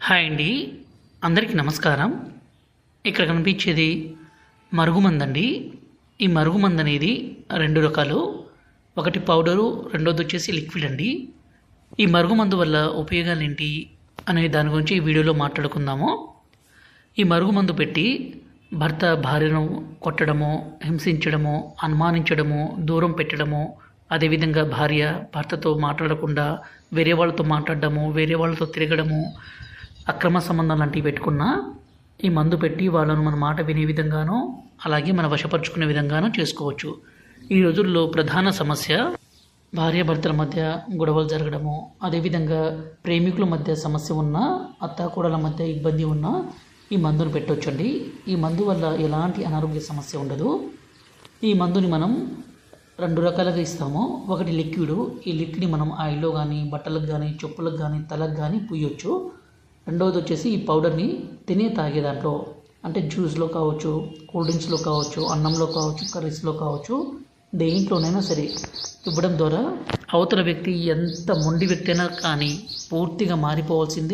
Hi అండి, అందరికీ నమస్కారం. ఇక్కడ కనిపించేది మరుగుమందు అండి. ఈ మరుగుమందు అనేది రెండు రకాలు. ఒకటి పౌడరు, రెండోది వచ్చేసి లిక్విడ్ అండి. ఈ మరుగుమందు వల్ల ఉపయోగాలు ఏంటి అనే దాని గురించి ఈ వీడియోలో మాట్లాడుకుందాము. ఈ మరుగుమందు పెట్టి భర్త భార్యను కొట్టడము, హింసించడము, అనుమానించడము, దూరం పెట్టడము, అదేవిధంగా భార్య భర్తతో మాట్లాడకుండా వేరే వాళ్ళతో మాట్లాడడము, వేరే వాళ్ళతో తిరగడము, అక్రమ సంబంధాలు లాంటివి పెట్టుకున్న ఈ మందు పెట్టి వాళ్ళను మన మాట వినే విధంగానూ అలాగే మన వశపరుచుకునే విధంగానూ చేసుకోవచ్చు. ఈ రోజుల్లో ప్రధాన సమస్య భార్యాభర్తల మధ్య గొడవలు జరగడము, అదేవిధంగా ప్రేమికుల మధ్య సమస్య ఉన్నా, అత్తాకోడల మధ్య ఇబ్బంది ఉన్నా ఈ మందును పెట్టవచ్చండి. ఈ మందు వల్ల ఎలాంటి అనారోగ్య సమస్య ఉండదు. ఈ మందుని మనం రెండు రకాలుగా ఇస్తాము. ఒకటి లిక్విడ్. ఈ లిక్విడ్ని మనం ఆయిల్లో కానీ, బట్టలకు కానీ, చెప్పులకు కానీ, తలకు కానీ పూయొచ్చు. రెండవది వచ్చేసి ఈ పౌడర్ని తాగే దాంట్లో, అంటే జ్యూస్లో కావచ్చు, కూల్ డ్రింక్స్లో కావచ్చు, అన్నంలో కావచ్చు, కర్రీస్లో కావచ్చు, దేంట్లోనైనా సరే ఇవ్వడం ద్వారా అవతల వ్యక్తి ఎంత మొండి వ్యక్తి అయినా కానీ పూర్తిగా మారిపోవాల్సిందే.